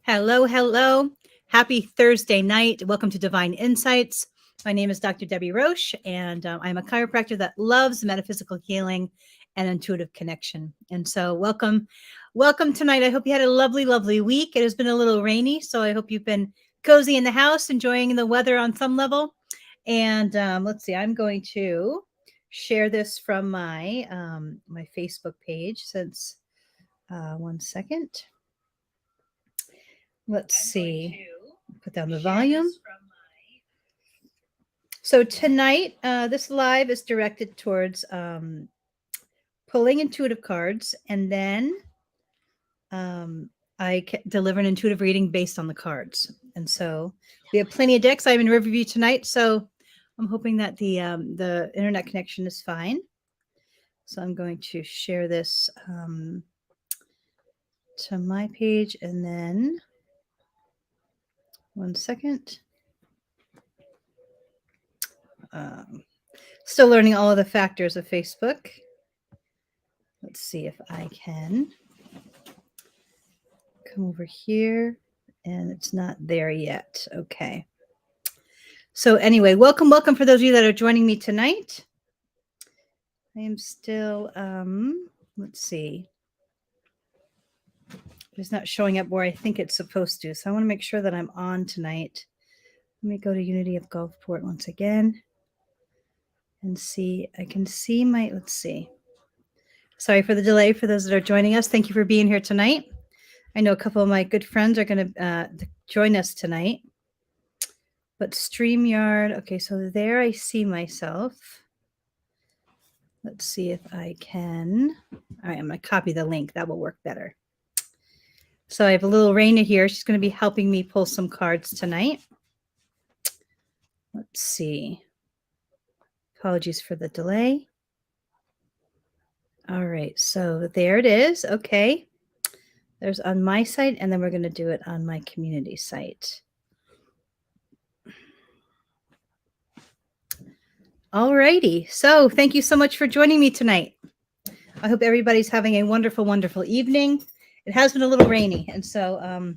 Hello, hello. Happy Thursday night. Welcome to Divine Insights. My name is Dr. Debbie Roche, and I'm a chiropractor that loves metaphysical healing and intuitive connection. And so, welcome tonight. I hope you had a lovely, lovely week. It has been a little rainy, so I hope you've been cozy in the house, enjoying the weather on some level. And let's see, I'm going to share this from my Facebook page. Since 1 second. Let's see. Put down the volume. So tonight, this live is directed towards pulling intuitive cards, and then I deliver an intuitive reading based on the cards. And so we have plenty of decks. I'm in Riverview tonight, so I'm hoping that the internet connection is fine. So I'm going to share this to my page, and then 1 second. Still learning all of the factors of Facebook. Let's see if I can come over here, and it's not there yet. Okay. So anyway, welcome for those of you that are joining me tonight. I am still, let's see. It's not showing up where I think it's supposed to. So I want to make sure that I'm on tonight. Let me go to Unity of Gulfport once again and see. I can see my, let's see. Sorry for the delay for those that are joining us. Thank you for being here tonight. I know a couple of my good friends are going to join us tonight. But StreamYard, okay, so there I see myself. Let's see if I can. All right, I'm going to copy the link. That will work better. So I have a little Raina here. She's going to be helping me pull some cards tonight. Let's see. Apologies for the delay. All right, so there it is. Okay. There's on my site, and then we're going to do it on my community site. All righty. So thank you so much for joining me tonight. I hope everybody's having a wonderful, wonderful evening. It has been a little rainy, and so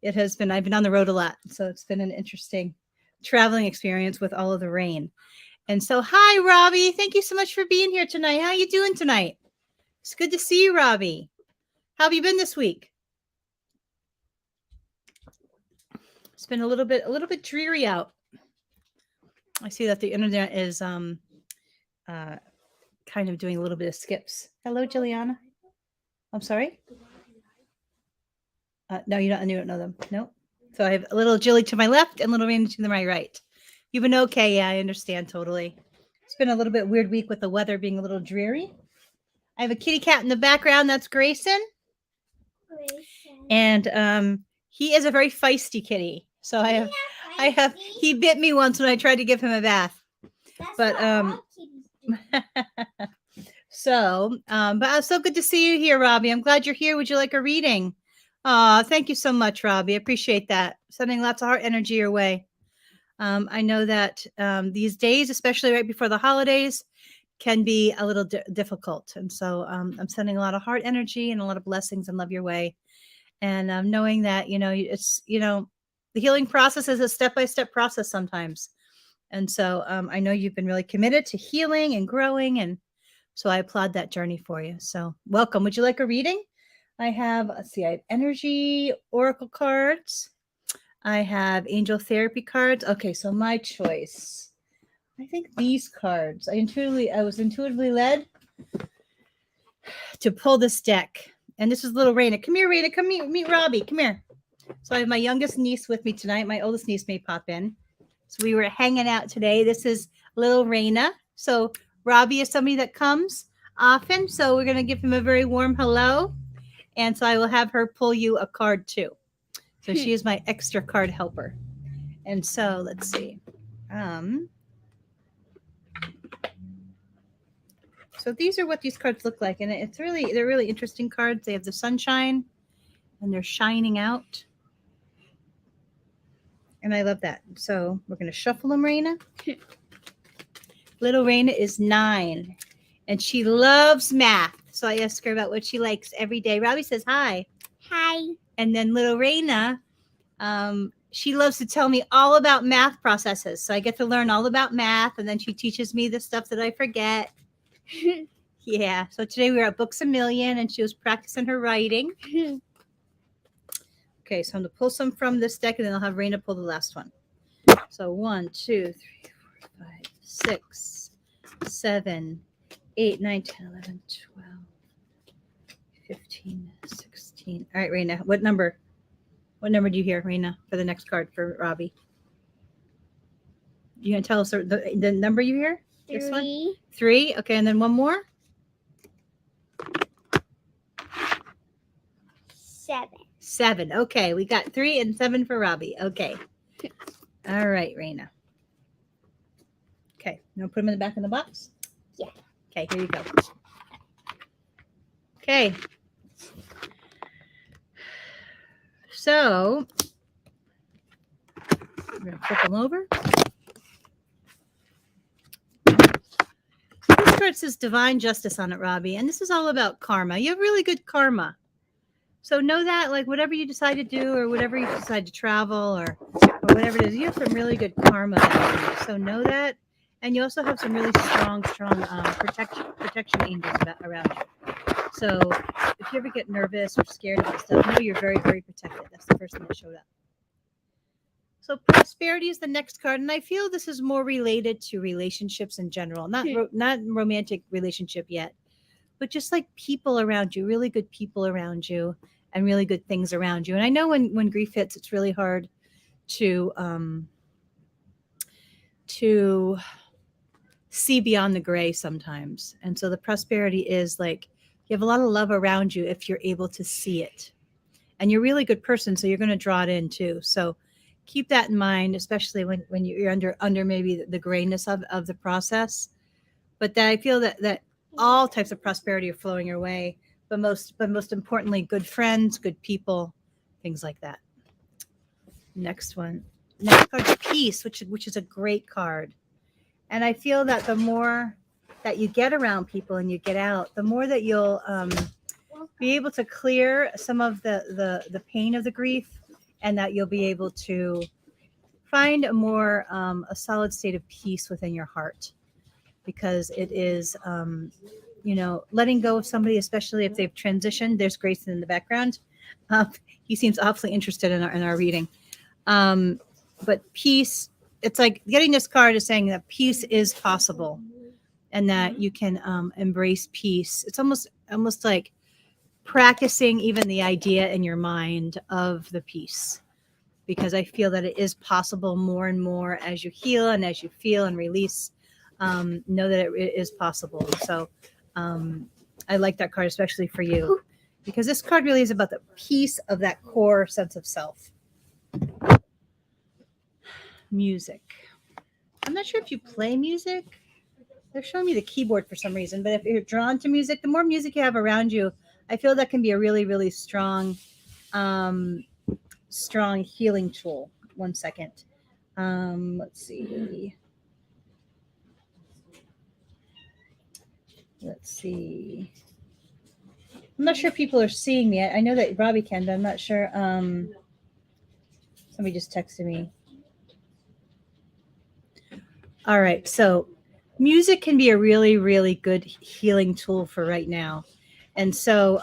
it has been, I've been on the road a lot, so it's been an interesting traveling experience with all of the rain. And so, hi, Robbie. Thank you so much for being here tonight. How you doing tonight? It's good to see you, Robbie. How have you been this week? It's been a little bit dreary out. I see that the internet is kind of doing a little bit of skips. Hello, Juliana. I'm sorry. No, you don't know them. Nope. So I have a little Jilly to my left and little Randy to my right. You've been okay. Yeah, I understand totally. It's been a little bit weird week with the weather being a little dreary. I have a kitty cat in the background. That's Grayson. And he is a very feisty kitty. So he bit me once when I tried to give him a bath. But so it's so good to see you here, Robbie. I'm glad you're here. Would you like a reading? Thank you so much, Robbie. I appreciate that. Sending lots of heart energy your way. I know that these days, especially right before the holidays, can be a little difficult. And so I'm sending a lot of heart energy and a lot of blessings and love your way. And knowing that, it's, the healing process is a step-by-step process sometimes. And so I know you've been really committed to healing and growing. And so I applaud that journey for you. So welcome. Would you like a reading? I have energy oracle cards. I have angel therapy cards. Okay, so my choice. I think these cards. I was intuitively led to pull this deck. And this is little Raina. Come here, Raina. Come meet Robbie. Come here. So I have my youngest niece with me tonight. My oldest niece may pop in. So we were hanging out today. This is little Raina. So Robbie is somebody that comes often. So we're going to give him a very warm hello. And so I will have her pull you a card too. So she is my extra card helper. And so let's see. So these are what these cards look like. And they're really interesting cards. They have the sunshine and they're shining out. And I love that. So we're going to shuffle them, Raina. Little Raina is 9 and she loves math. So I ask her about what she likes every day. Robbie says hi. Hi. And then little Raina, she loves to tell me all about math processes. So I get to learn all about math, and then she teaches me the stuff that I forget. Yeah. So today we were at Books a Million, and she was practicing her writing. Okay, so I'm going to pull some from this deck, and then I'll have Raina pull the last one. So 1, 2, 3, 4, 5, 6, 7, 8, 9, 10, 11, 12, 15, 16. All right, Raina, what number? What number do you hear, Raina, for the next card for Robbie? You gonna tell us the number you hear? This one? 3. 3. Okay, and then one more. 7. 7. Okay, we got 3 and 7 for Robbie. Okay. All right, Raina. Okay, you want to put them in the back of the box? Yeah. Okay, here you go. Okay. So, we're going to flip them over. This card says Divine Justice on it, Robbie, and this is all about karma. You have really good karma. So know that, like, whatever you decide to do or whatever you decide to travel or whatever it is, you have some really good karma that week. So know that. And you also have some really strong protection angels around you. So if you ever get nervous or scared about stuff, know you're very, very protected. That's the first thing that showed up. So prosperity is the next card, and I feel this is more related to relationships in general, not romantic relationship yet, but just like people around you, really good people around you, and really good things around you. And I know when grief hits, it's really hard to see beyond the gray sometimes. And so the prosperity is like you have a lot of love around you if you're able to see it. And you're a really good person, so you're going to draw it in too. So keep that in mind, especially when you're under maybe the grayness of the process. But that I feel that all types of prosperity are flowing your way, but most importantly, good friends, good people, things like that. Next one. Next card is peace, which is a great card. And I feel that the more that you get around people and you get out, the more that you'll be able to clear some of the pain of the grief, and that you'll be able to find a solid state of peace within your heart, because it is letting go of somebody, especially if they've transitioned. There's Grayson in the background. He seems awfully interested in our reading. But peace, it's like getting this card is saying that peace is possible, and that you can embrace peace. It's almost like practicing even the idea in your mind of the peace, because I feel that it is possible more and more as you heal and as you feel and release. Know that it is possible. So I like that card, especially for you, because this card really is about the peace of that core sense of self. Music. I'm not sure if you play music. They're showing me the keyboard for some reason, but if you're drawn to music, the more music you have around you, I feel that can be a really, really strong healing tool. 1 second. Let's see. I'm not sure if people are seeing me. I know that Robbie can, but I'm not sure. Somebody just texted me. All right. So music can be a really, really good healing tool for right now. And so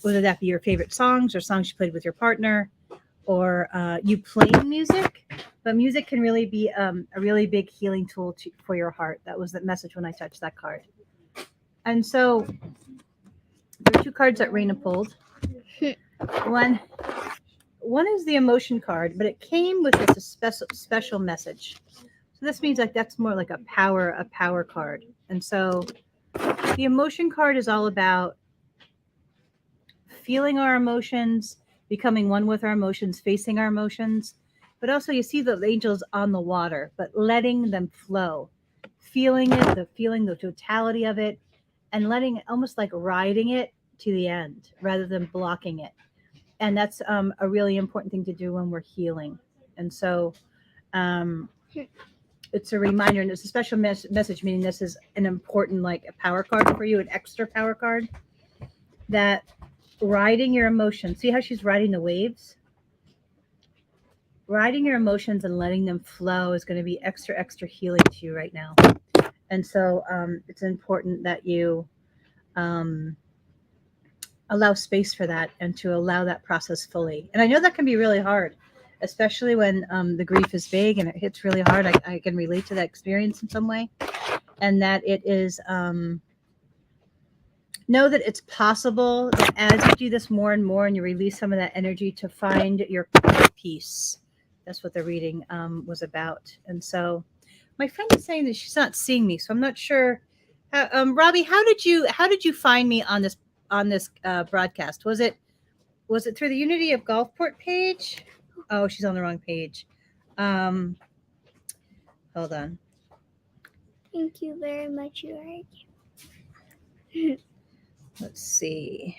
whether that be your favorite songs or songs you played with your partner, or you playing music, but music can really be a really big healing tool for your heart. That was the message when I touched that card. And so there are 2 cards that Raina pulled. One is the emotion card, but it came with this special message. So this means like that's more like a power card. And so the emotion card is all about feeling our emotions, becoming one with our emotions, facing our emotions. But also you see the angels on the water, but letting them flow, feeling it, feeling the totality of it, and letting it, almost like riding it to the end rather than blocking it. And that's a really important thing to do when we're healing. And so it's a reminder, and it's a special message, meaning this is an important, like a power card for you, an extra power card, that riding your emotions. See how she's riding the waves? Riding your emotions and letting them flow is going to be extra, extra healing to you right now. And so it's important that you allow space for that and to allow that process fully. And I know that can be really hard, especially when the grief is big and it hits really hard. I can relate to that experience in some way. And that it is, know that it's possible that as you do this more and more and you release some of that energy to find your peace. That's what the reading was about. And so my friend is saying that she's not seeing me, so I'm not sure. Robbie, how did you find me on this broadcast? Was it through the Unity of Gulfport page? Oh, she's on the wrong page. Hold on. Thank you very much, you are. Let's see.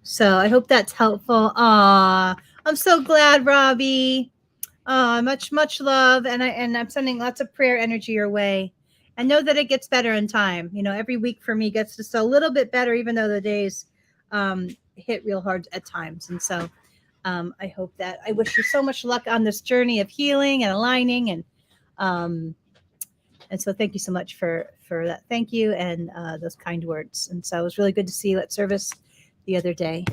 So I hope that's helpful. Aw, I'm so glad, Robbie. Much love, and I'm sending lots of prayer energy your way. And know that it gets better in time. You know, every week for me gets just a little bit better, even though the days hit real hard at times. And so I hope that I wish you so much luck on this journey of healing and aligning, and so thank you so much for that. Thank you and those kind words. And so it was really good to see you at service the other day.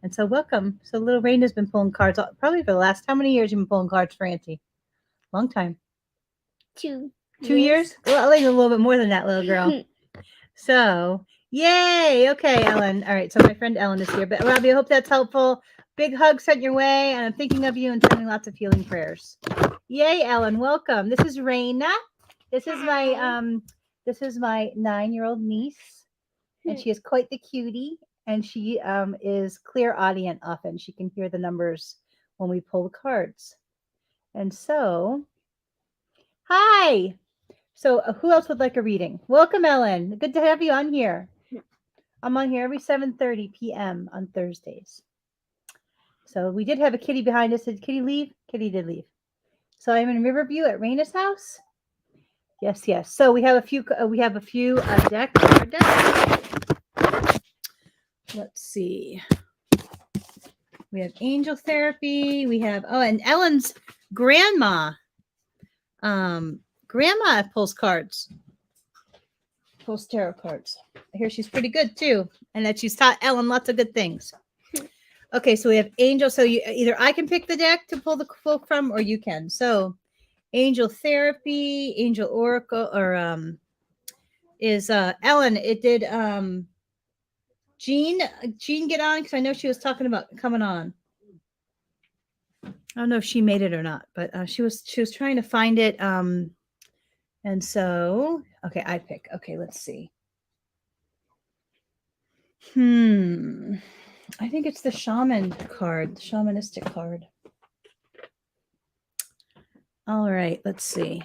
And so welcome. So little Rain has been pulling cards probably for the last, how many years you've been pulling cards for Auntie? Long time. 2 years? Well, like a little bit more than that, little girl. So yay. Okay, Ellen. All right. So my friend Ellen is here. But Robbie, I hope that's helpful. Big hug sent your way, and I'm thinking of you and sending lots of healing prayers. Yay, Ellen. Welcome. This is Raina. This is my 9-year-old niece, and she is quite the cutie. And she is clairaudient often. She can hear the numbers when we pull the cards. And so, hi. So who else would like a reading? Welcome, Ellen. Good to have you on here. I'm on here every 7:30 p.m. on Thursdays. So we did have a kitty behind us. Did Kitty leave? Kitty did leave. So I'm in Riverview at Raina's house. Yes. So we have a few decks. Let's see. We have angel therapy. We have and Ellen's grandma. Grandma pulls cards. Pulls tarot cards. I hear she's pretty good too, and that she's taught Ellen lots of good things. Okay, so we have angel. So you either I can pick the deck to pull the quote from, or you can. So angel therapy, angel oracle, or is Ellen? It did Jean get on? Because I know she was talking about coming on. I don't know if she made it or not, but she was trying to find it. And so okay, I pick. Okay, let's see. I think it's the shaman card, the shamanistic card. All right, let's see.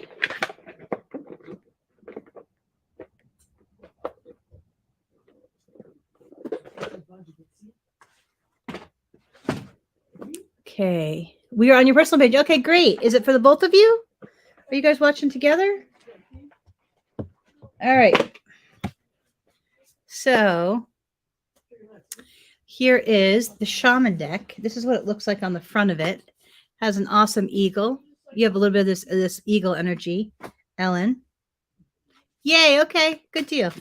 Okay, we are on your personal page. Okay, great. Is it for the both of you? Are you guys watching together? All right. So here is the shaman deck. This is what it looks like on the front of it. Has an awesome eagle. You have a little bit of this eagle energy, Ellen. Yay. Okay. Good deal.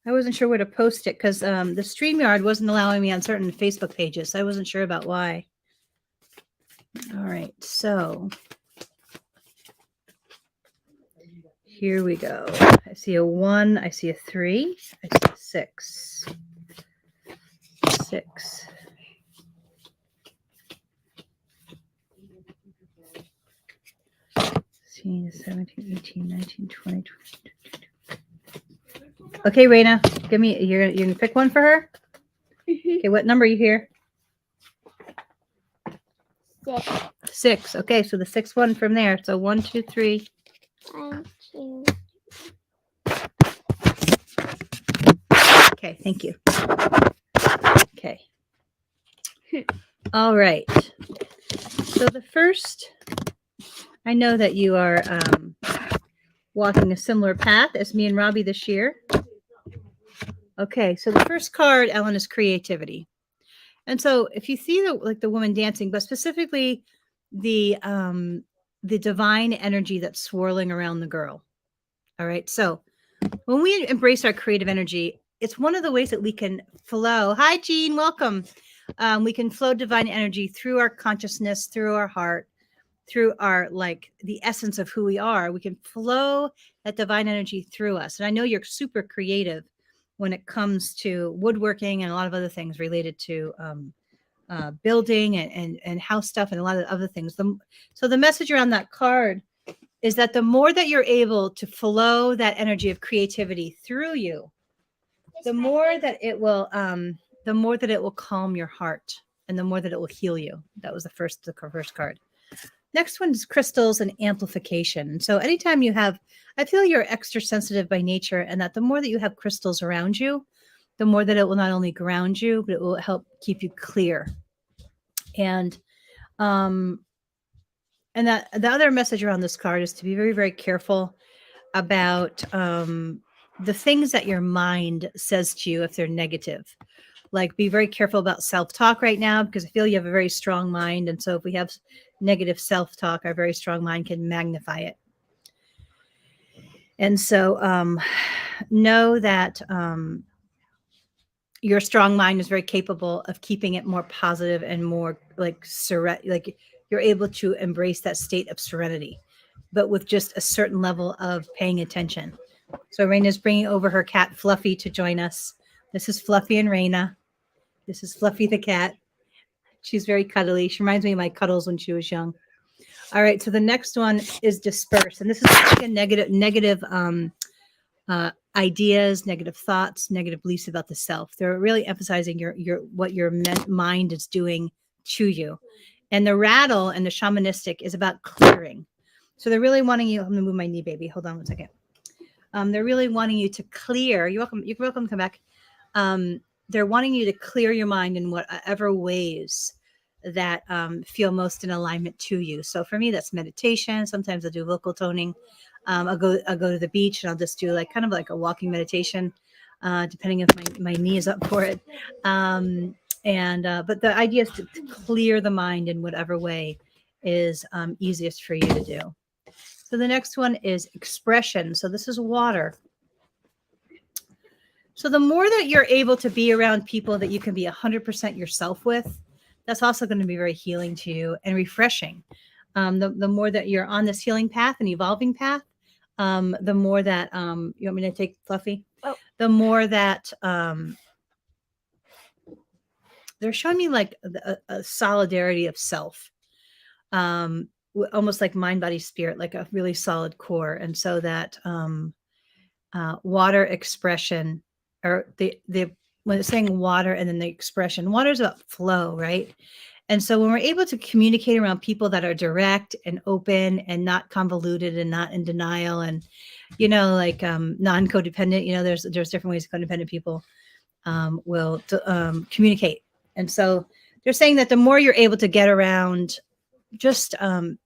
I wasn't sure where to post it because the StreamYard wasn't allowing me on certain Facebook pages. So I wasn't sure about why. All right. So here we go. I see a 1. I see a 3. I see a 6. 6. 16, 17, 18, 19, 20, 22. Okay, Raina, give me. You're gonna pick one for her. Okay, what number are you here? 6. 6. Okay, so the 6th one from there. So 1, 2, 3. 1, 2. Okay, thank you. Okay. All right. So the first, I know that you are walking a similar path as me and Robbie this year. Okay, so the first card, Ellen, is creativity. And so if you see the woman dancing, but specifically the divine energy that's swirling around the girl. All right. So when we embrace our creative energy, it's one of the ways that we can flow. Hi, Jean, welcome. We can flow divine energy through our consciousness, through our heart, through our like the essence of who we are. We can flow that divine energy through us. And I know you're super creative when it comes to woodworking and a lot of other things related to building and house stuff and a lot of other things. So the message around that card is that the more that you're able to flow that energy of creativity through you, the more that it will calm your heart and the more that it will heal you. That was the first card. Next one is crystals and amplification. So anytime you have, I feel you're extra sensitive by nature, and that the more that you have crystals around you, the more that it will not only ground you, but it will help keep you clear. And and that the other message around this card is to be very, very careful about the things that your mind says to you if they're negative. Like, be very careful about self-talk right now, because I feel you have a very strong mind. And so if we have negative self-talk, our very strong mind can magnify it. And so know that your strong mind is very capable of keeping it more positive and more like you're able to embrace that state of serenity, but with just a certain level of paying attention. So Raina's bringing over her cat Fluffy to join us. This is Fluffy and Raina. This is Fluffy the cat. She's very cuddly. She reminds me of my cuddles when she was young. All right, so the next one is disperse, and this is like a negative ideas, negative thoughts, negative beliefs about the self. They're really emphasizing your what your mind is doing to you. And the rattle and the shamanistic is about clearing. So they're really wanting you. I'm gonna move my knee, baby. Hold on one second. They're really wanting you to clear. You're welcome. You're welcome to come back. They're wanting you to clear your mind in whatever ways that feel most in alignment to you. So for me, that's meditation. Sometimes I do vocal toning. I'll go to the beach and I'll just do like kind of like a walking meditation, depending if my knee is up for it. But the idea is to clear the mind in whatever way is easiest for you to do. So the next one is expression. So this is water. So the more that you're able to be around people that you can be 100% yourself with, that's also going to be very healing to you and refreshing. The more that you're on this healing path and evolving path, the more that you want me to take Fluffy? Oh. The more that they're showing me like a solidarity of self, almost like mind, body, spirit, like a really solid core. And so that water expression, or when it's saying water and then the expression, water is about flow, right? And so when we're able to communicate around people that are direct and open and not convoluted and not in denial and, like non-codependent, there's different ways codependent people will communicate. And so they're saying that the more you're able to get around just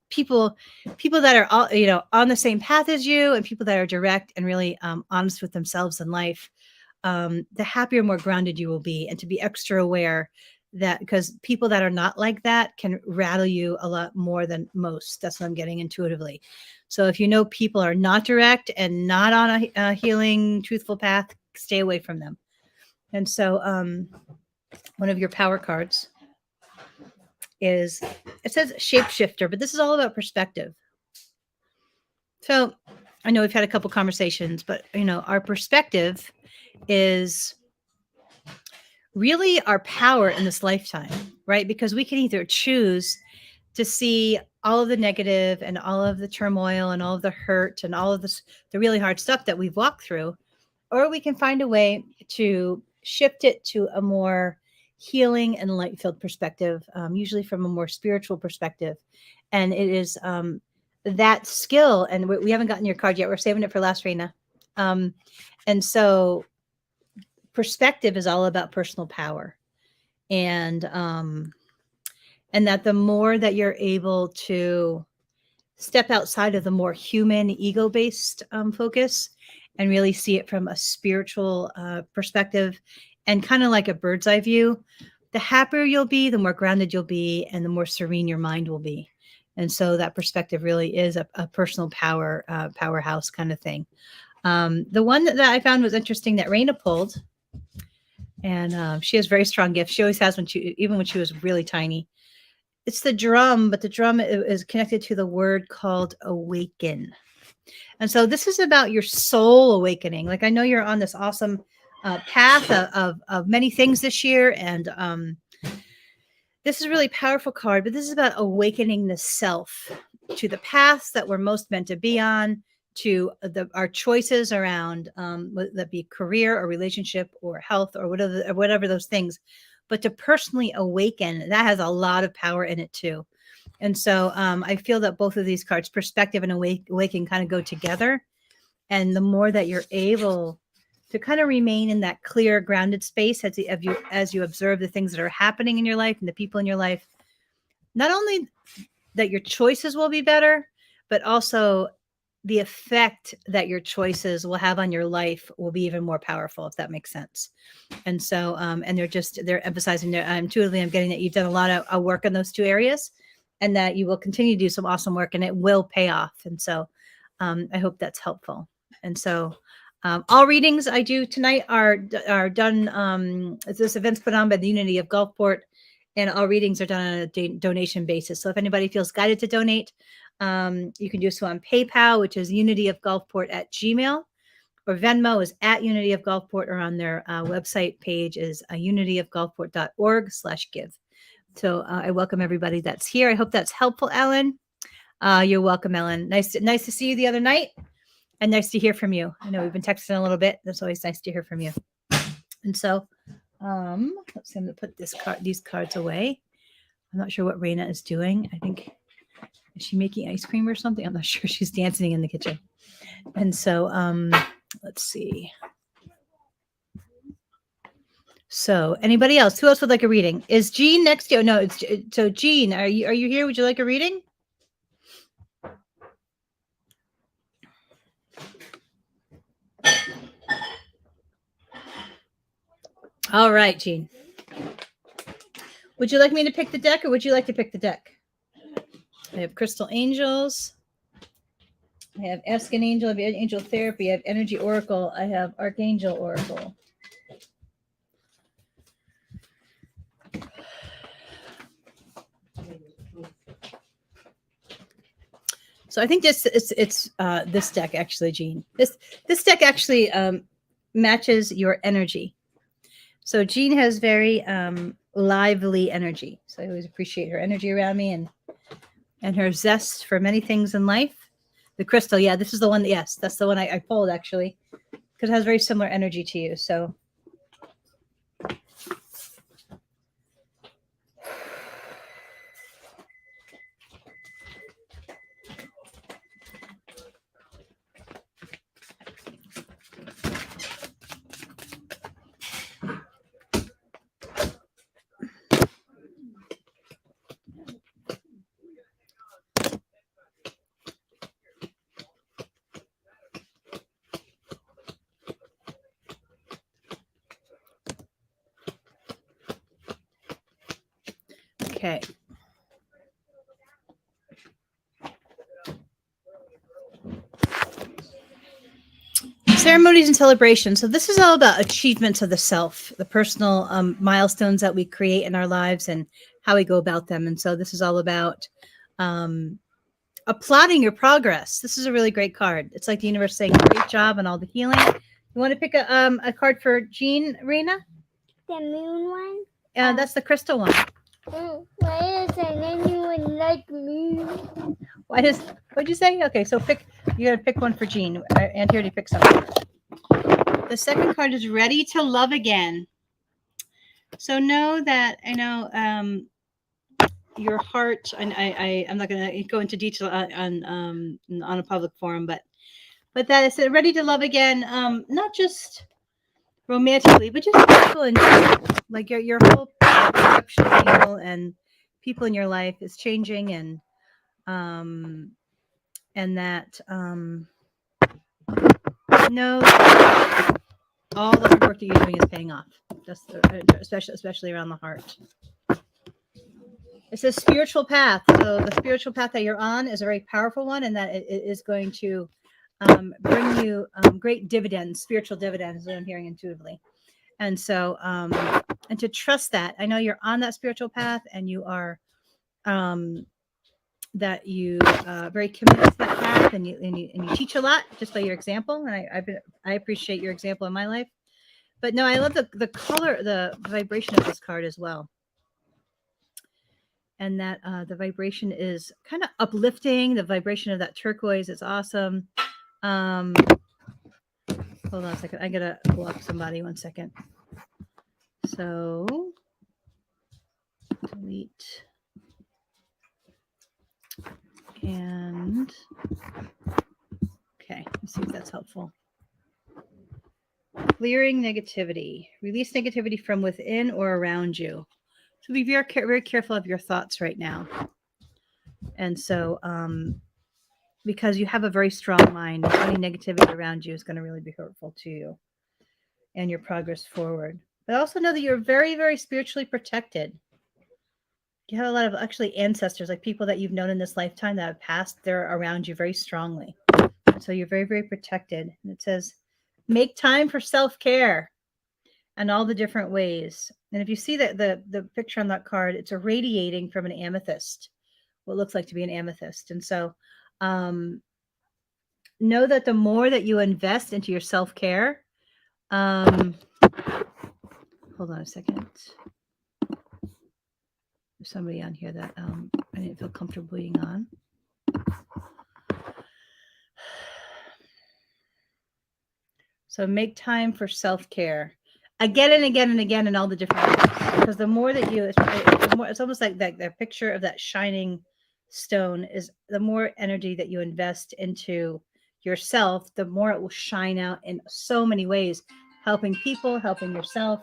people that are all, on the same path as you, and people that are direct and really honest with themselves in life, the happier, more grounded you will be. And to be extra aware that, because people that are not like that can rattle you a lot more than most. That's what I'm getting intuitively. So if people are not direct and not on a healing, truthful path, stay away from them. And so one of your power cards it says shapeshifter, but this is all about perspective. So I know we've had a couple conversations, but our perspective is really our power in this lifetime, right? Because we can either choose to see all of the negative and all of the turmoil and all of the hurt and all of the really hard stuff that we've walked through, or we can find a way to shift it to a more healing and light-filled perspective, usually from a more spiritual perspective. And it is that skill, and we haven't gotten your card yet. We're saving it for last, Raina. And so perspective is all about personal power, and that the more that you're able to step outside of the more human ego-based focus and really see it from a spiritual perspective and kind of like a bird's eye view, the happier you'll be, the more grounded you'll be, and the more serene your mind will be. And so that perspective really is a personal powerhouse kind of thing. The one that I found was interesting that Raina pulled, and she has very strong gifts. She always has even when she was really tiny. It's the drum, but the drum is connected to the word called awaken. And so this is about your soul awakening. Like I know you're on this awesome path of many things this year, and this is a really powerful card. But this is about awakening the self to the paths that we're most meant to be on, to our choices around whether that be career or relationship or health or whatever those things. But to personally awaken, that has a lot of power in it too. And so I feel that both of these cards, perspective and awaken, kind of go together. And the more that you're able to kind of remain in that clear, grounded space as you observe the things that are happening in your life and the people in your life, not only that your choices will be better, but also the effect that your choices will have on your life will be even more powerful, if that makes sense. And so, and they're emphasizing there. Intuitively, I'm getting that you've done a lot of work in those two areas, and that you will continue to do some awesome work, and it will pay off. And so, I hope that's helpful. And so, all readings I do tonight are done. This event's put on by the Unity of Gulfport, and all readings are done on a donation basis. So if anybody feels guided to donate, you can do so on PayPal, which is unityofgulfport@gmail.com, or Venmo is @unityofgulfport, or on their website page is unityofgulfport.org/give. So I welcome everybody that's here. I hope that's helpful, Ellen. You're welcome, Ellen. Nice to see you the other night, and nice to hear from you. I know we've been texting a little bit. It's always nice to hear from you. And so, let's see. I'm going to put these cards away. I'm not sure what Raina is doing. I think, is she making ice cream or something? I'm not sure. She's dancing in the kitchen. And so, let's see. So, anybody else? Who else would like a reading? Is Jean next to you? No, it's so Jean. Are you here? Would you like a reading? All right, Jean. Would you like me to pick the deck, or would you like to pick the deck? I have Crystal Angels. I have Ask an Angel. I have Angel Therapy. I have Energy Oracle. I have Archangel Oracle. So I think it's this deck actually, Jean. This deck actually matches your energy. So Jean has very lively energy. So I always appreciate her energy around me and her zest for many things in life. The crystal, yeah, this is the one. Yes, that's the one I pulled actually, because it has very similar energy to you. So. Okay. Ceremonies and celebrations. So this is all about achievements of the self, the personal milestones that we create in our lives and how we go about them. And so this is all about applauding your progress. This is a really great card. It's like the universe saying, great job on all the healing. You want to pick a card for Jean, Raina? The moon one? Yeah, that's the crystal one. Why doesn't anyone like moon? What'd you say? Okay, so you gotta pick one for Jean. Aunt already picked some. The second card is Ready to Love Again. So know that I know your heart, and I'm not gonna go into detail on a public forum, but that is ready to love again, not just romantically, but just people in general. Like your whole perception of people and people in your life is changing, and that know that all the hard work that you're doing is paying off. Just especially around the heart. It's a spiritual path. So the spiritual path that you're on is a very powerful one, and that it is going to bring you great dividends, spiritual dividends, that I'm hearing intuitively. And so, and to trust that, I know you're on that spiritual path, and you are that you very committed to that path, and you teach a lot just by your example. And I appreciate your example in my life. But no, I love the color, the vibration of this card as well. And that the vibration is kind of uplifting. The vibration of that turquoise is awesome. Hold on a second. I gotta block somebody. 1 second. So delete. And okay, let's see if that's helpful. Clearing negativity. Release negativity from within or around you. So be very, very careful of your thoughts right now. And so, because you have a very strong mind, any negativity around you is going to really be hurtful to you and your progress forward. But also know that you're very, very spiritually protected. You have a lot of actually ancestors, like people that you've known in this lifetime that have passed, they're around you very strongly. So you're very, very protected. And it says, make time for self-care and all the different ways. And if you see that the picture on that card, it's irradiating from an amethyst, what looks like to be an amethyst. And so know that the more that you invest into your self-care, hold on a second. There's somebody on here that I didn't feel comfortable being on. So make time for self-care again and again and again in all the different ways. Because the more that you, it's almost like that picture of that shining stone is the more energy that you invest into yourself, the more it will shine out in so many ways, helping people, helping yourself.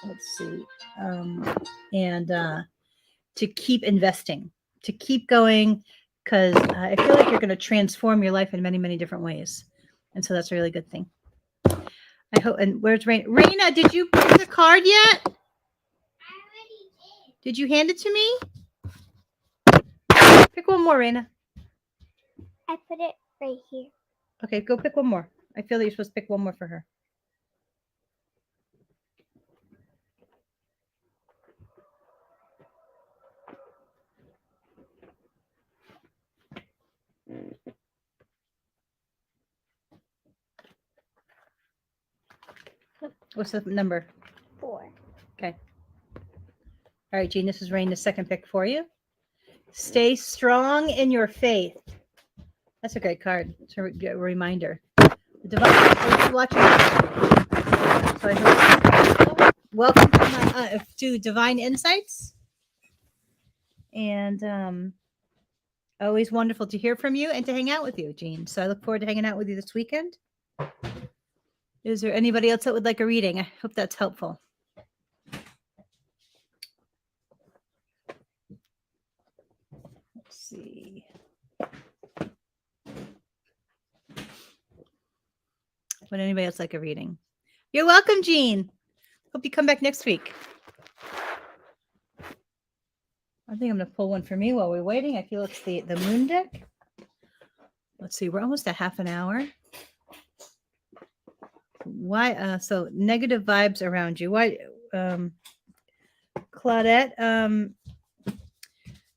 Let's see. And to keep investing, to keep going, because I feel like you're going to transform your life in many, many different ways. And so that's a really good thing. I hope. And where's Raina? Raina, did you pick the card yet? I already did. Did you hand it to me? Pick one more, Raina. I put it right here. Okay, go pick one more. I feel that you're supposed to pick one more for her. What's the number? 4. Okay. All right, Jean, this is Raina's second pick for you. Stay strong in your faith. That's a great card. It's a reminder. The divine. Thanks for watching. So I hope. Welcome to Divine Insights. And always wonderful to hear from you and to hang out with you, Jean. So I look forward to hanging out with you this weekend. Is there anybody else that would like a reading? I hope that's helpful. Let's see. Would anybody else like a reading? You're welcome, Jean. Hope you come back next week. I think I'm going to pull one for me while we're waiting. I feel it's the moon deck. Let's see. We're almost at half an hour. Why? So negative vibes around you. Why? Claudette,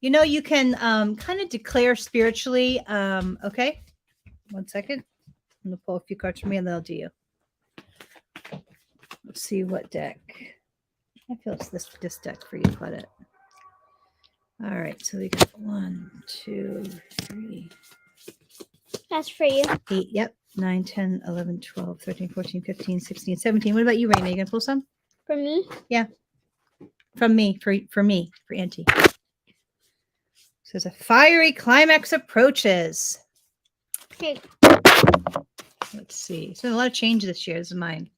you know, you can kind of declare spiritually. Okay. 1 second. I'm going to pull a few cards for me and then I'll do you. Let's see what deck. I feel it's this deck for you, Claudette. All right. So we got 1, 2, 3. That's for you. 8. Yep. 9, 10, 11, 12, 13, 14, 15, 16, 17. What about you, Raina? You going to pull some? For me? Yeah. From me, for Auntie. So as a fiery climax approaches. Okay. Let's see. There's been a lot of change this year. This is mine.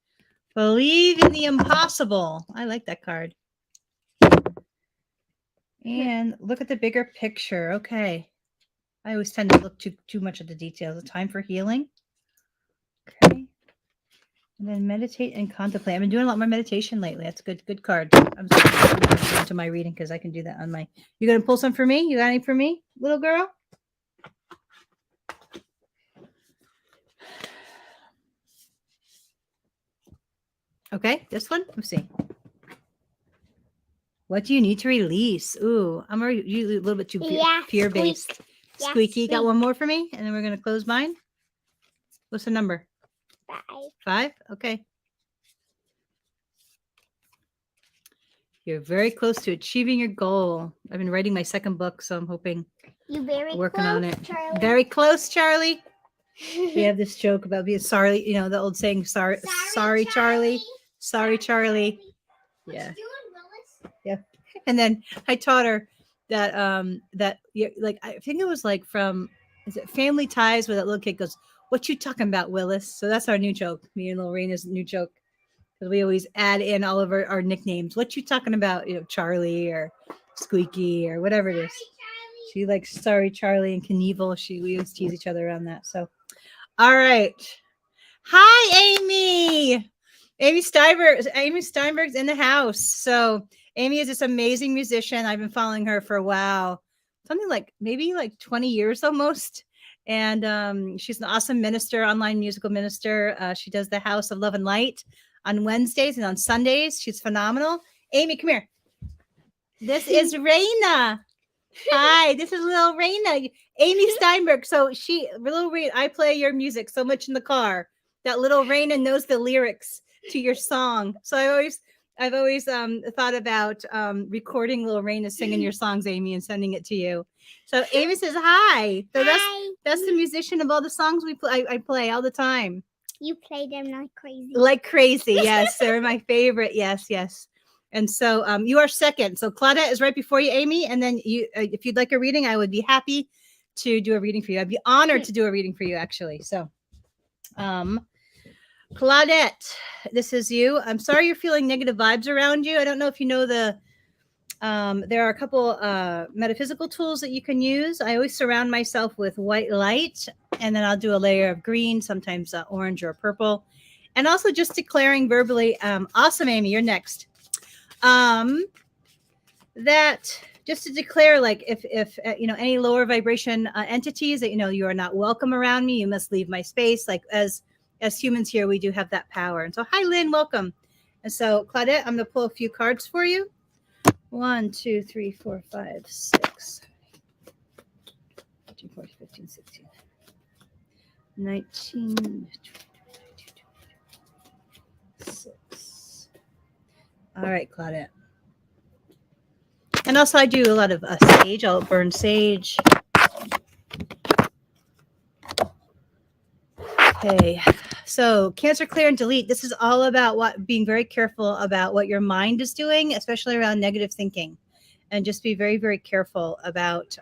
Believe in the impossible. I like that card. And look at the bigger picture. Okay. I always tend to look too much at the details. A time for healing. Okay. And then meditate and contemplate. I've been doing a lot more meditation lately. That's good card. I'm just going to go into my reading because I can do that on my. You going to pull some for me? You got any for me, little girl? Okay, this one. Let's see. What do you need to release? Ooh, I'm usually a little bit too fear based. Yeah, Squeaky. Got one more for me, and then we're gonna close mine. What's the number? 5. 5. Okay. You're very close to achieving your goal. I've been writing my second book, so I'm hoping You very working close, on it. Charlie. Very close, Charlie. We have this joke about being sorry. You know the old saying, "Sorry, Charlie. Sorry, Charlie." Yeah. Yeah. And then I taught her that like I think it was like from is it Family Ties where that little kid goes, "What you talking about, Willis?" So that's our new joke. Me and Lorena's new joke. Because we always add in all of our nicknames. What you talking about? You know, Charlie or Squeaky or whatever it is. She likes Sorry Charlie and Knievel. We always tease each other around that. So, all right. Hi, Amy. Amy Steinberg's in the house. So Amy is this amazing musician. I've been following her for a while. Something like maybe like 20 years almost. And she's an awesome minister, online musical minister. She does the House of Love and Light on Wednesdays and on Sundays. She's phenomenal. Amy, come here. This is Raina. Hi, this is little Raina. Amy Steinberg. So little Raina, I play your music so much in the car that little Raina knows the lyrics to your song. So I've always thought about recording little Raina singing your songs, Amy, and sending it to you. So Amy says hi. So Hi. that's the musician of all the songs we play. I play all the time. You play them like crazy. Like crazy, yes. They're my favorite. Yes. And so you are second. So Claudette is right before you, Amy. And then you, if you'd like a reading, I would be happy to do a reading for you. I'd be honored to do a reading for you, actually. So, Claudette, this is you. I'm sorry you're feeling negative vibes around you. I don't know if you know there are a couple metaphysical tools that you can use. I always surround myself with white light, and then I'll do a layer of green, sometimes orange or purple. And also just declaring verbally, awesome, Amy, you're next. That just to declare, like if any lower vibration entities that you are not welcome around me, you must leave my space. Like as humans here, we do have that power. And so, hi, Lynn, welcome. And so, Claudette, I'm going to pull a few cards for you. 1, 2, 3, 4, 5, 6, 13, 14, 15, 16, 19, 6. All right, Claudette. And also I do a lot of sage. I'll burn sage. Okay. So Cancer, clear, and delete. This is all about being very careful about what your mind is doing, especially around negative thinking. And just be very, very careful about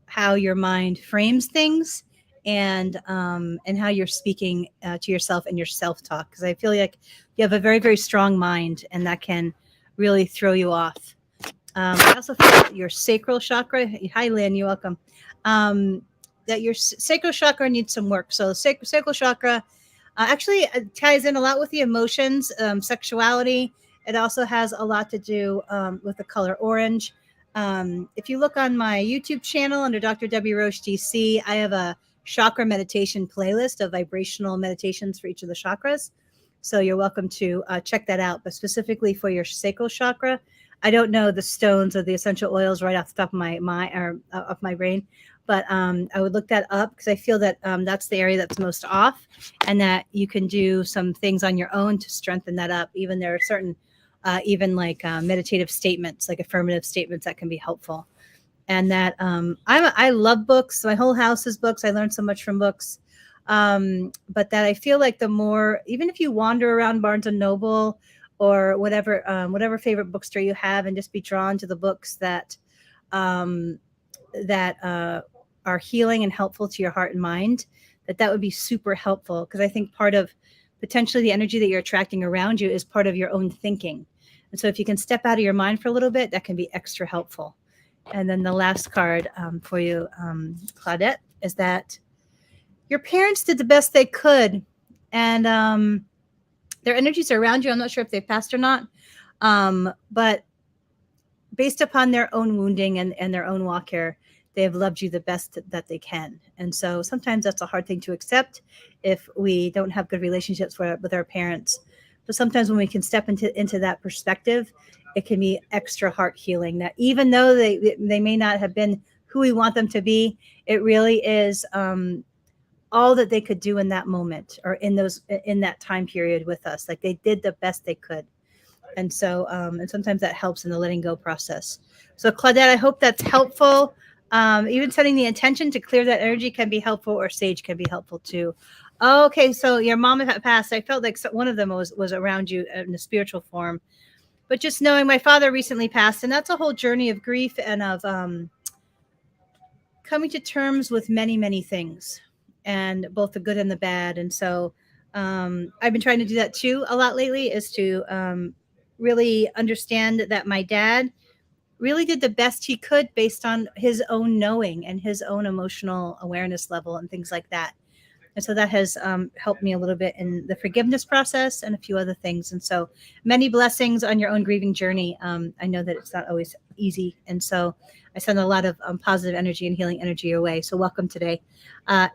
how your mind frames things and how you're speaking to yourself and your self-talk. Because I feel like you have a very, very strong mind, and that can really throw you off. I also feel that your sacral chakra, hi Lynn, you're welcome, that your sacral chakra needs some work. So sacral chakra actually ties in a lot with the emotions, sexuality. It also has a lot to do with the color orange. If you look on my YouTube channel under Dr. Debbie Roche DC, I have a chakra meditation playlist of vibrational meditations for each of the chakras. So you're welcome to check that out. But specifically for your sacral chakra, I don't know the stones or the essential oils right off the top of my brain, but I would look that up because I feel that that's the area that's most off, and that you can do some things on your own to strengthen that up. Even there are certain, even like meditative statements, like affirmative statements that can be helpful. And that I love books. My whole house is books. I learned so much from books. But that I feel like the more, even if you wander around Barnes and Noble or whatever favorite bookstore you have, and just be drawn to the books that are healing and helpful to your heart and mind, that would be super helpful. Because I think part of potentially the energy that you're attracting around you is part of your own thinking. And so if you can step out of your mind for a little bit, that can be extra helpful. And then the last card for you, Claudette, is that your parents did the best they could, and their energies are around you. I'm not sure if they passed or not, but based upon their own wounding and their own walk here, they have loved you the best that they can. And so sometimes that's a hard thing to accept if we don't have good relationships with our parents. But sometimes when we can step into that perspective, it can be extra heart healing that even though they may not have been who we want them to be, it really is all that they could do in that moment or in that time period with us. Like they did the best they could. And so and sometimes that helps in the letting go process. So Claudette, I hope that's helpful. Even setting the intention to clear that energy can be helpful, or sage can be helpful too. Okay, so your mom had passed. I felt like one of them was around you in a spiritual form, but just knowing my father recently passed, and that's a whole journey of grief and of coming to terms with many things, and both the good and the bad. And so I've been trying to do that too a lot lately, is to really understand that my dad really did the best he could based on his own knowing and his own emotional awareness level and things like that. And so that has helped me a little bit in the forgiveness process and a few other things. And so many blessings on your own grieving journey. I know that it's not always easy. And so I send a lot of positive energy and healing energy your way. So welcome today.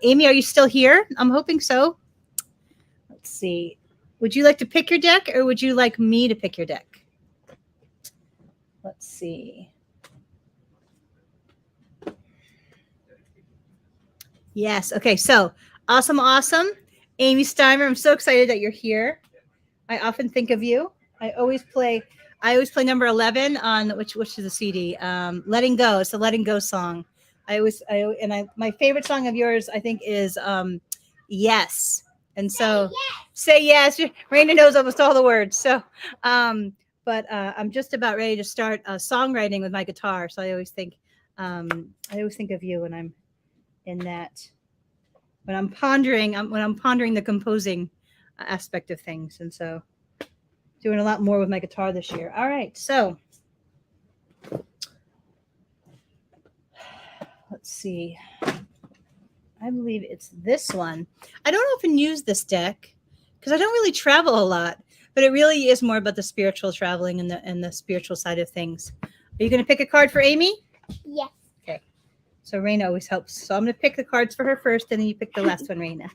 Amy, are you still here? I'm hoping so. Let's see. Would you like to pick your deck, or would you like me to pick your deck? Let's see. Yes. Okay. So awesome. Amy Steimer, I'm so excited that you're here. I often think of you. I always play number 11 on which is a CD. Letting Go. It's a Letting Go song. My favorite song of yours, I think, is Yes. And so say yes. Raina knows almost all the words. So but I'm just about ready to start songwriting with my guitar. So I always think of you when I'm in that, when I'm pondering the composing aspect of things. And so doing a lot more with my guitar this year. All right, so let's see. I believe it's this one. I don't often use this deck because I don't really travel a lot, but it really is more about the spiritual traveling and the spiritual side of things. Are you going to pick a card for Amy? Yes. Okay. So Raina always helps. So I'm going to pick the cards for her first, and then you pick the last one, Raina.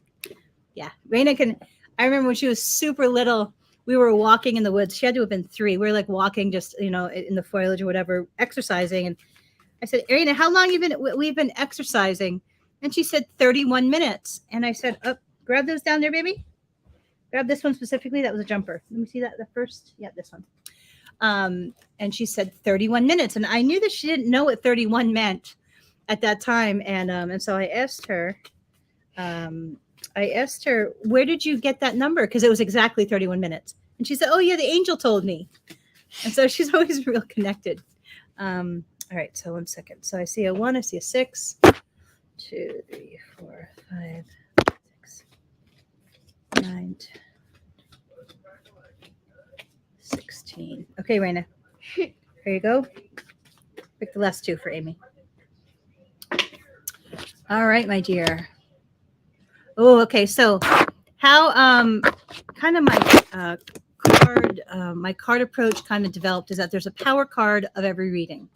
Yeah, Raina can. I remember when she was super little, we were walking in the woods. She had to have been 3. We were like walking just, in the foliage or whatever, exercising. And I said, Raina, how long we've been exercising? And she said 31 minutes. And I said, oh, grab those down there, baby. Grab this one specifically. That was a jumper. Let me see that. The first. Yeah, this one. And she said 31 minutes. And I knew that she didn't know what 31 meant at that time. And so I asked her, where did you get that number? Because it was exactly 31 minutes. And she said, oh, yeah, the angel told me. And so she's always real connected. All right, so 1 second. So I see a 1, I see a 6, 2, 3, 4, 5, 6, 9, 16. Okay, Raina. Here you go. Pick the last 2 for Amy. All right, my dear. Oh, okay. So how kind of my card approach kind of developed is that there's a power card of every reading.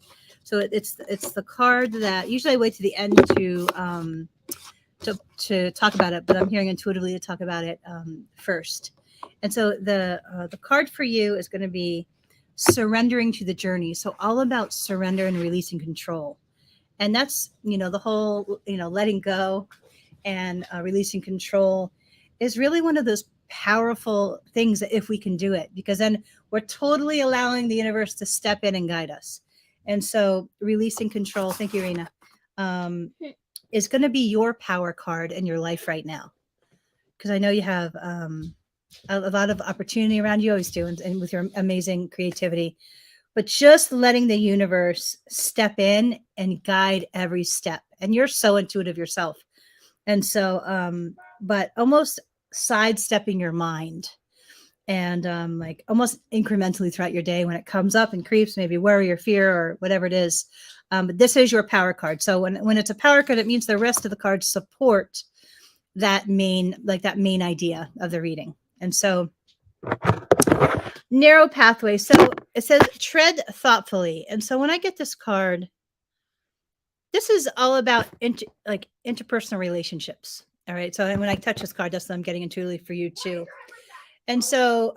So it's the card that usually I wait to the end to talk about it, but I'm hearing intuitively to talk about it first. And so the card for you is going to be surrendering to the journey. So all about surrender and releasing control. And that's, the whole, letting go and releasing control is really one of those powerful things that if we can do it, because then we're totally allowing the universe to step in and guide us. And so releasing control, thank you, Rena, is going to be your power card in your life right now. Because I know you have a lot of opportunity around you, always do, and with your amazing creativity. But just letting the universe step in and guide every step. And you're so intuitive yourself. And so, but almost sidestepping your mind and like almost incrementally throughout your day when it comes up and creeps, maybe worry or fear or whatever it is. But this is your power card. So when it's a power card, it means the rest of the cards support that main idea of the reading. And so narrow pathway. So it says tread thoughtfully. And so when I get this card, this is all about interpersonal relationships. All right. So when I touch this card, that's what I'm getting intuitively for you too. And so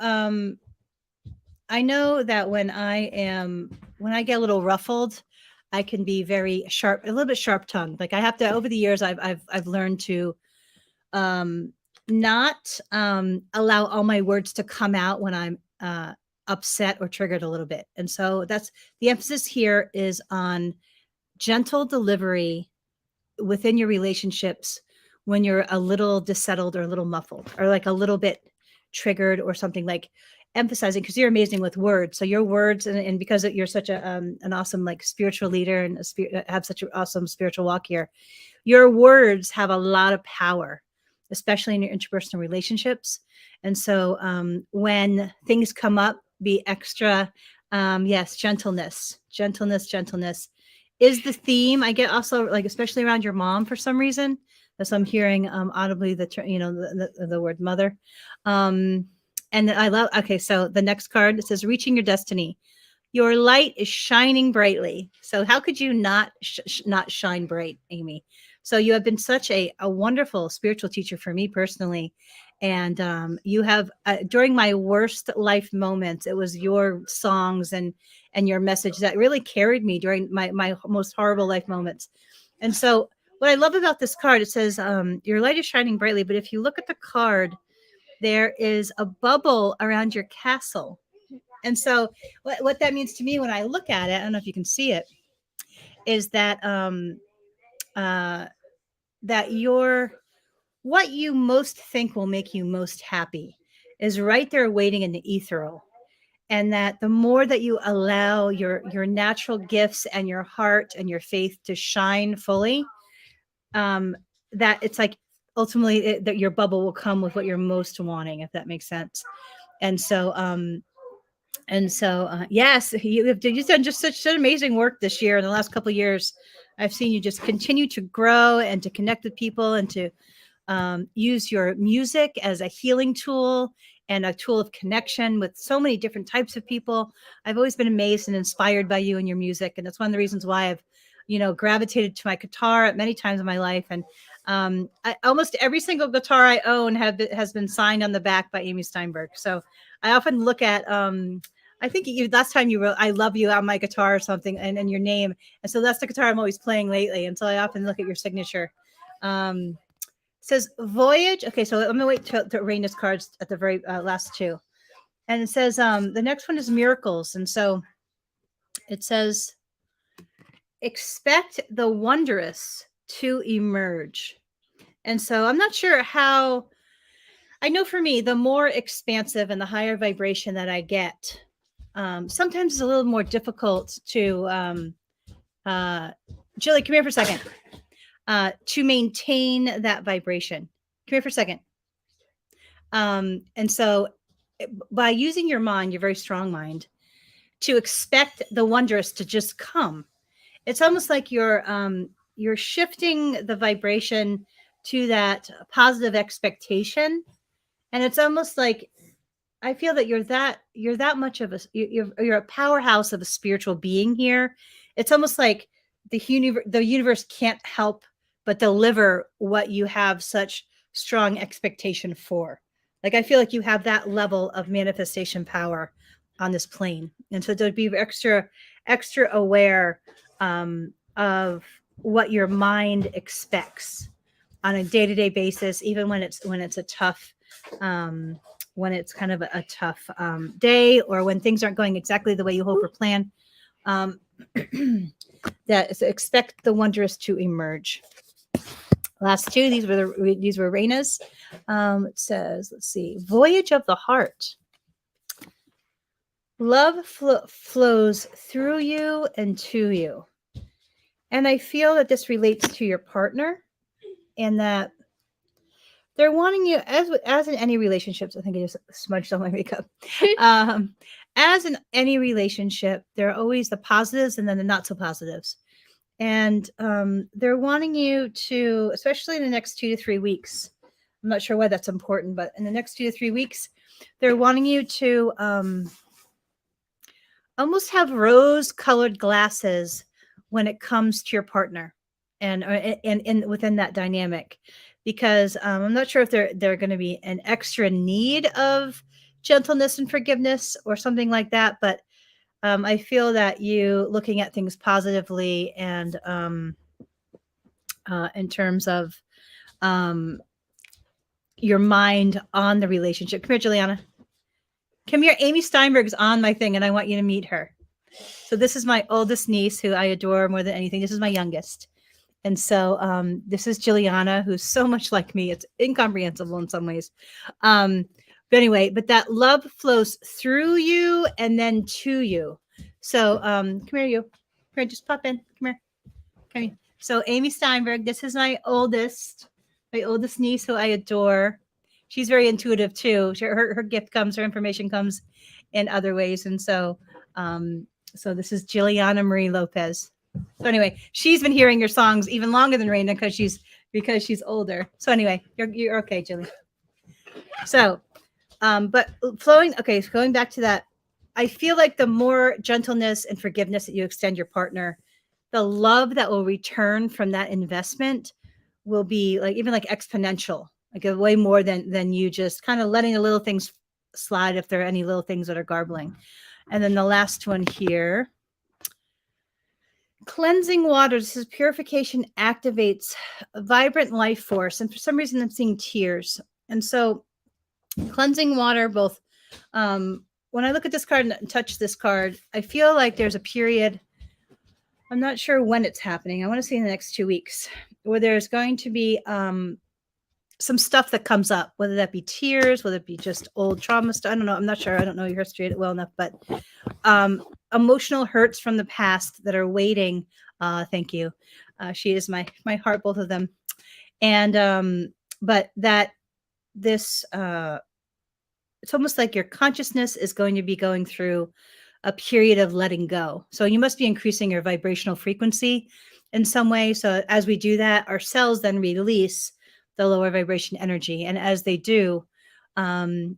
I know that when I get a little ruffled, I can be very sharp, a little bit sharp tongued. Like I have to, over the years, I've learned to not allow all my words to come out when I'm upset or triggered a little bit. And so that's the emphasis here is on gentle delivery within your relationships when you're a little dissettled or a little muffled or like a little bit triggered or something, like emphasizing, because you're amazing with words. So your words, and because you're such an awesome like spiritual leader and have such an awesome spiritual walk here, your words have a lot of power, especially in your interpersonal relationships. And so when things come up, be extra, yes, gentleness is the theme. I get also like, especially around your mom for some reason, as I'm hearing audibly the word mother. And I love, okay, so the next card, it says reaching your destiny. Your light is shining brightly. So how could you not shine bright, Amy? So you have been such a wonderful spiritual teacher for me personally. And you have, during my worst life moments, it was your songs and your message that really carried me during my most horrible life moments. And so what I love about this card, it says, your light is shining brightly. But if you look at the card, there is a bubble around your castle. And so what that means to me when I look at it, I don't know if you can see it, is that that what you most think will make you most happy is right there waiting in the ethereal. And that the more that you allow your natural gifts and your heart and your faith to shine fully, that it's like ultimately that your bubble will come with what you're most wanting, if that makes sense. And so yes, you've done just such amazing work this year. In the last couple of years, I've seen you just continue to grow and to connect with people and to use your music as a healing tool and a tool of connection with so many different types of people. I've always been amazed and inspired by you and your music. And that's one of the reasons why I've, gravitated to my guitar at many times in my life. And almost every single guitar I own has been signed on the back by Amy Steinberg. So I often look at, I think last time you wrote "I love you" on my guitar or something, and your name, and so that's the guitar I'm always playing lately. And so I often look at your signature. It says voyage. Okay, so I'm gonna wait to rain this cards at the very last two, and it says the next one is miracles, and so it says expect the wondrous to emerge. And so I'm not sure how. I know for me, the more expansive and the higher vibration that I get, sometimes it's a little more difficult to, Julie, come here for a second, to maintain that vibration. Come here for a second. And so by using your mind, your very strong mind, to expect the wondrous to just come, it's almost like you're shifting the vibration to that positive expectation. And it's almost like I feel that you're that much of you're a powerhouse of a spiritual being here. It's almost like the universe can't help but deliver what you have such strong expectation for. Like I feel like you have that level of manifestation power on this plane, and so to be extra aware of what your mind expects on a day-to-day basis, even when it's a tough when it's kind of a tough day, or when things aren't going exactly the way you hope or plan, that is, expect the wondrous to emerge. Last two, these were Raina's. It says, let's see, voyage of the heart. Love flows through you and to you. And I feel that this relates to your partner, and that they're wanting you as in any relationships. I think I just smudged on my makeup. um, as in any relationship, there are always the positives and then the not so positives. And they're wanting you to, especially in the next 2 to 3 weeks. I'm not sure why that's important, but in the next 2 to 3 weeks, they're wanting you to almost have rose-colored glasses when it comes to your partner, and within that dynamic, because I'm not sure if they're going to be an extra need of gentleness and forgiveness or something like that, but I feel that you looking at things positively and in terms of um, your mind on the relationship. Come here, Juliana. Come here. Amy Steinberg's on my thing, and I want you to meet her. So this is my oldest niece, who I adore more than anything. This is my youngest. And so this is Juliana, who's so much like me. It's incomprehensible in some ways. But anyway, but that love flows through you and then to you. So come here, you. Come here, just pop in. Come here. Come here. So Amy Steinberg, this is my oldest niece, who I adore. She's very intuitive too. Her gift comes, her information comes in other ways. And so so this is Juliana Marie Lopez. So anyway, she's been hearing your songs even longer than Raina because she's older. So anyway, you're okay, Julie. So but flowing, okay, so going back to that, I feel like the more gentleness and forgiveness that you extend your partner, the love that will return from that investment will be like even like exponential, like way more than you just kind of letting the little things slide if there are any little things that are garbling. And then the last one here, cleansing water. This is purification activates a vibrant life force. And for some reason, I'm seeing tears. And so cleansing water, both when I look at this card and touch this card, I feel like there's a period, I'm not sure when it's happening. I want to say in the next 2 weeks, where there's going to be some stuff that comes up, whether that be tears, whether it be just old trauma stuff. I don't know. I'm not sure. I don't know your history well enough, but emotional hurts from the past that are waiting. Thank you. She is my heart, both of them. And but that this it's almost like your consciousness is going to be going through a period of letting go. So you must be increasing your vibrational frequency in some way. So as we do that, our cells then release the lower vibration energy. And as they do,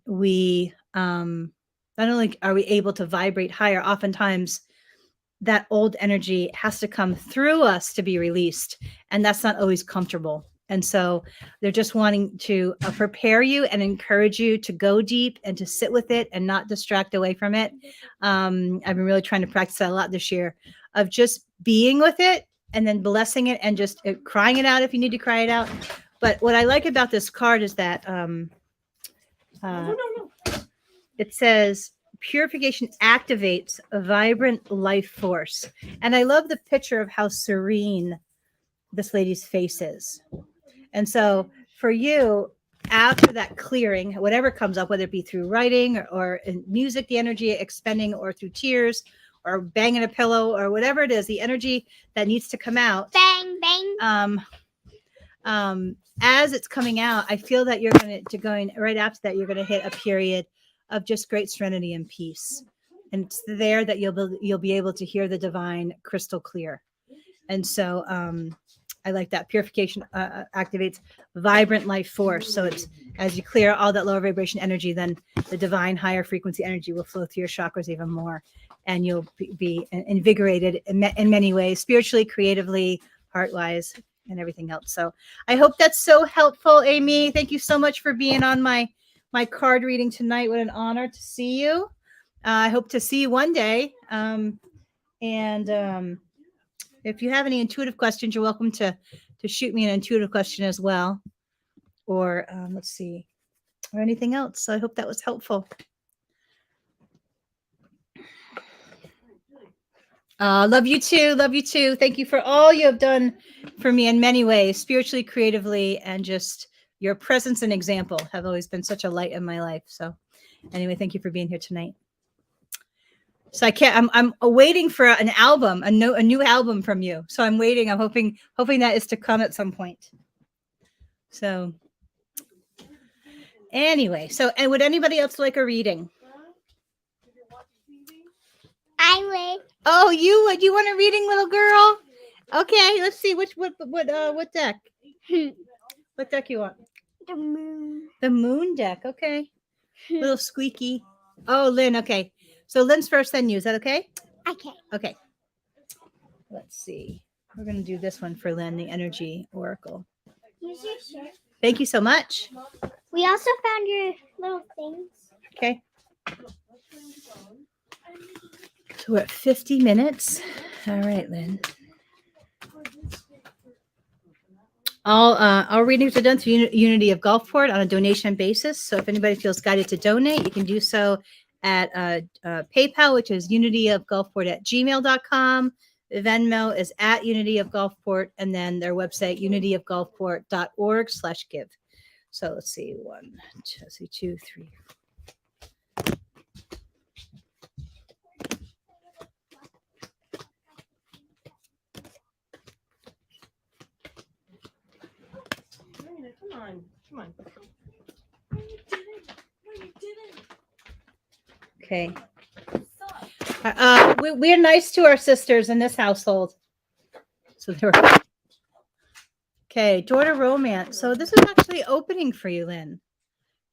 we not only are we able to vibrate higher, oftentimes that old energy has to come through us to be released. And that's not always comfortable. And so they're just wanting to prepare you and encourage you to go deep and to sit with it and not distract away from it. I've been really trying to practice that a lot this year, of just being with it and then blessing it and just crying it out if you need to cry it out. But what I like about this card is that it says purification activates a vibrant life force. And I love the picture of how serene this lady's face is. And so for you, after that clearing, whatever comes up, whether it be through writing or in music, the energy expending, or through tears or banging a pillow or whatever it is, the energy that needs to come out. Bang, bang. As it's coming out, I feel that you're going right after that, you're going to hit a period of just great serenity and peace. And it's there that you'll be able to hear the divine crystal clear. And so I like that. Purification activates vibrant life force. So it's as you clear all that lower vibration energy, then the divine higher frequency energy will flow through your chakras even more. And you'll be invigorated in many ways, spiritually, creatively, heart-wise, and everything else. So I hope that's so helpful, Amy. Thank you so much for being on my card reading tonight. What an honor to see you. I hope to see you one day. If you have any intuitive questions, you're welcome to shoot me an intuitive question as well. Or let's see, or anything else. So I hope that was helpful. Love you too. Love you too. Thank you for all you have done for me in many ways, spiritually, creatively, and just your presence and example have always been such a light in my life. So anyway, thank you for being here tonight. So I'm waiting for an album, a new album from you. So I'm waiting. I'm hoping that is to come at some point. So Anyway, so and would anybody else like a reading? I Oh, you would. You want a reading, little girl? Okay, let's see what deck? would. What deck you want? The moon. The moon deck. Okay, little squeaky. Oh, Lynn. Okay, so Lynn's first, then you. Is that okay? Okay. Okay. Let's see. We're gonna do this one for Lynn, the energy oracle. Use your shirt. Thank you so much. We also found your little things. Okay. So we're at 50 minutes. All right, Lynn. All readings are done through Unity of Gulfport on a donation basis. So if anybody feels guided to donate, you can do so at PayPal, which is unityofgulfport@gmail.com. Venmo is at Unity of Gulfport, and then their website, unityofgulfport.org/give. So let's see, 2, 3. Come on. Okay. We're nice to our sisters in this household. So they're okay. Daughter romance. So this is actually opening for you, Lynn.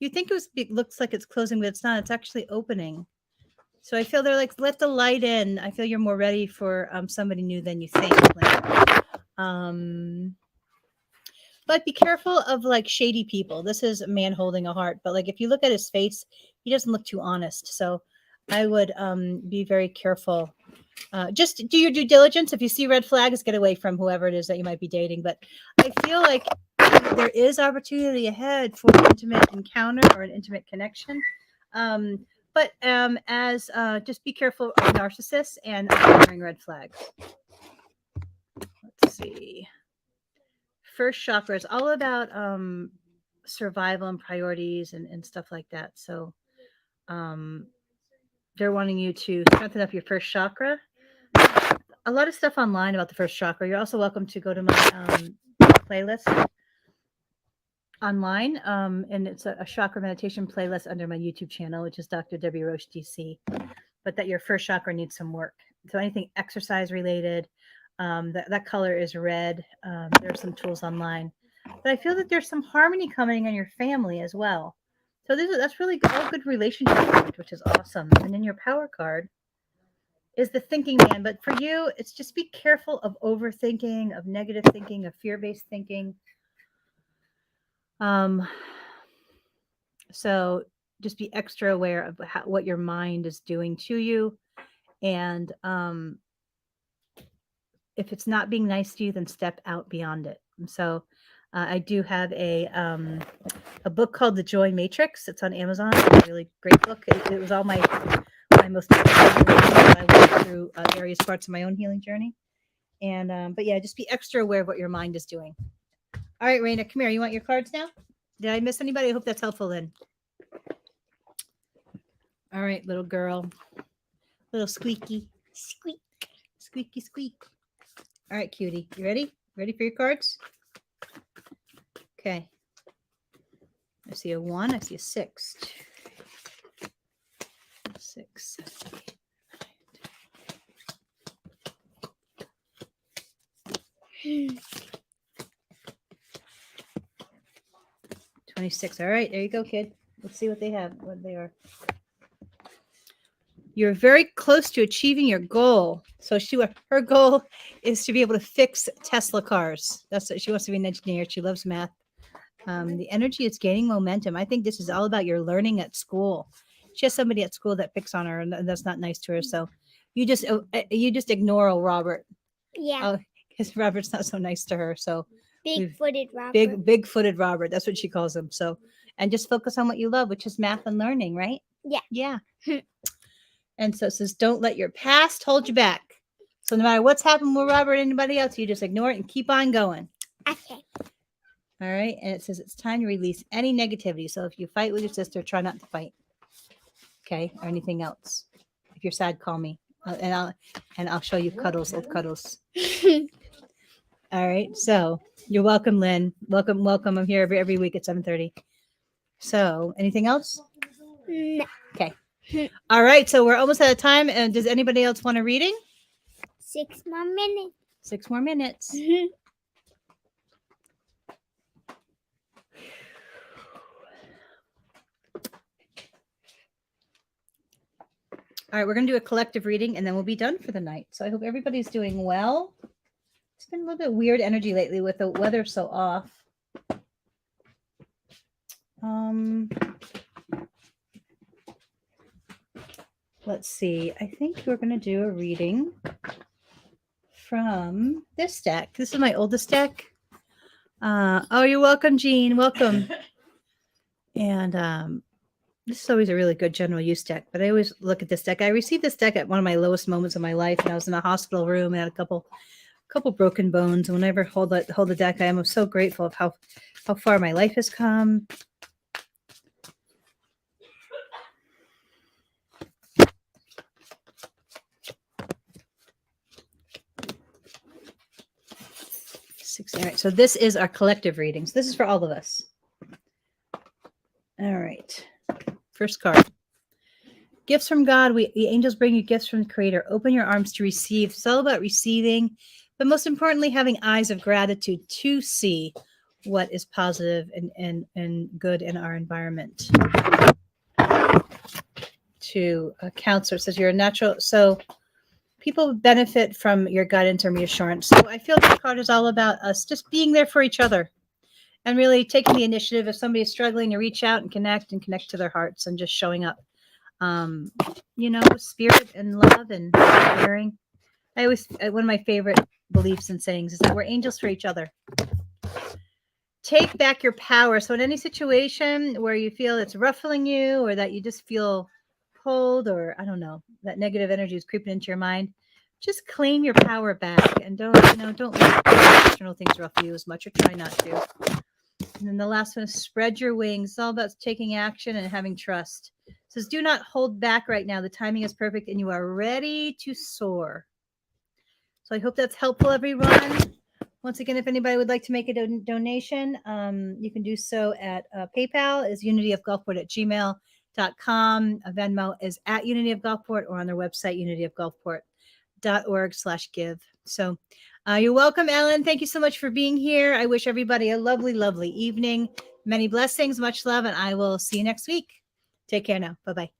You think it looks like it's closing, but it's not. It's actually opening. So I feel they're like, let the light in. I feel you're more ready for somebody new than you think, Lynn. But be careful of like shady people. This is a man holding a heart, but like if you look at his face, he doesn't look too honest. So I would be very careful. Just do your due diligence. If you see red flags, get away from whoever it is that you might be dating. But I feel like there is opportunity ahead for an intimate encounter or an intimate connection. But as just be careful of narcissists and ignoring red flags. Let's see. First chakra is all about survival and priorities and stuff like that. So they're wanting you to strengthen up your first chakra. A lot of stuff online about the first chakra. You're also welcome to go to my playlist online, and it's a chakra meditation playlist under my YouTube channel, which is Dr. Debbie Roche DC. But that your first chakra needs some work. So anything exercise related, that color is red. There's some tools online, but I feel that there's some harmony coming in your family as well. So that's really all good relationship, which is awesome. And then your power card is the thinking man. But for you, it's just be careful of overthinking, of negative thinking, of fear-based thinking. So just be extra aware of what your mind is doing to you. And if it's not being nice to you, then step out beyond it. And so I do have a book called The Joy Matrix. It's on Amazon. It's a really great book. It was all my most I went through various parts of my own healing journey. And but yeah, just be extra aware of what your mind is doing. All right, Raina, come here. You want your cards now? Did I miss anybody? I hope that's helpful, Lynn. All right, little girl. Little squeaky. Squeak. Squeaky squeak. All right, cutie. You ready? Ready for your cards? Okay. I see a 1. I see a 6. 6, 7, 8. 26. All right, there you go, kid. Let's see what they have, what they are. You're very close to achieving your goal. So her goal is to be able to fix Tesla cars. That's what she wants to be an engineer. She loves math. The energy is gaining momentum. I think this is all about your learning at school. She has somebody at school that picks on her, and that's not nice to her. So you just ignore old Robert. Yeah. Because Robert's not so nice to her. So Big-footed Robert. Big-footed Robert. That's what she calls him. So, and just focus on what you love, which is math and learning, right? Yeah. Yeah. And so it says, don't let your past hold you back. So no matter what's happened with Robert or anybody else, you just ignore it and keep on going. Okay. All right. And it says it's time to release any negativity. So if you fight with your sister, try not to fight. Okay. Or anything else. If you're sad, call me. And I'll show you cuddles, old cuddles. All right. So you're welcome, Lynn. Welcome. I'm here every week at 7:30. So, anything else? No. Okay. All right. So we're almost out of time. And does anybody else want a reading? 6 more minutes. 6 more minutes. All right, we're going to do a collective reading and then we'll be done for the night. So I hope everybody's doing well. It's been a little bit weird energy lately with the weather so off. Let's see. I think we're going to do a reading from this deck. This is my oldest deck. Oh, you're welcome, Jean. Welcome. And this is always a really good general use deck, but I always look at this deck. I received this deck at one of my lowest moments of my life, and I was in a hospital room and had a couple broken bones. And whenever I hold the deck, I am so grateful of how far my life has come. All right, so this is our collective readings. This is for all of us. All right. First card. Gifts from God. The angels bring you gifts from the Creator. Open your arms to receive. It's all about receiving, but most importantly, having eyes of gratitude to see what is positive and good in our environment. To a counselor says you're a natural. So people benefit from your guidance and reassurance. So I feel this card is all about us just being there for each other and really taking the initiative if somebody is struggling to reach out and connect to their hearts and just showing up. Spirit and love and caring. One of my favorite beliefs and sayings is that we're angels for each other. Take back your power. So in any situation where you feel it's ruffling you or that you just feel pulled or I don't know, that negative energy is creeping into your mind, just claim your power back and don't let external things ruffle you as much or try not to. And then the last one is spread your wings. It's all about taking action and having trust. It says, do not hold back right now. The timing is perfect and you are ready to soar. So I hope that's helpful, everyone. Once again, if anybody would like to make a donation, you can do so at PayPal is unityofgulfport@gmail.com. Venmo is at Unity of Gulfport or on their website, unityofgulfport.org/give. So you're welcome, Ellen. Thank you so much for being here. I wish everybody a lovely, lovely evening. Many blessings, much love, and I will see you next week. Take care now. Bye-bye.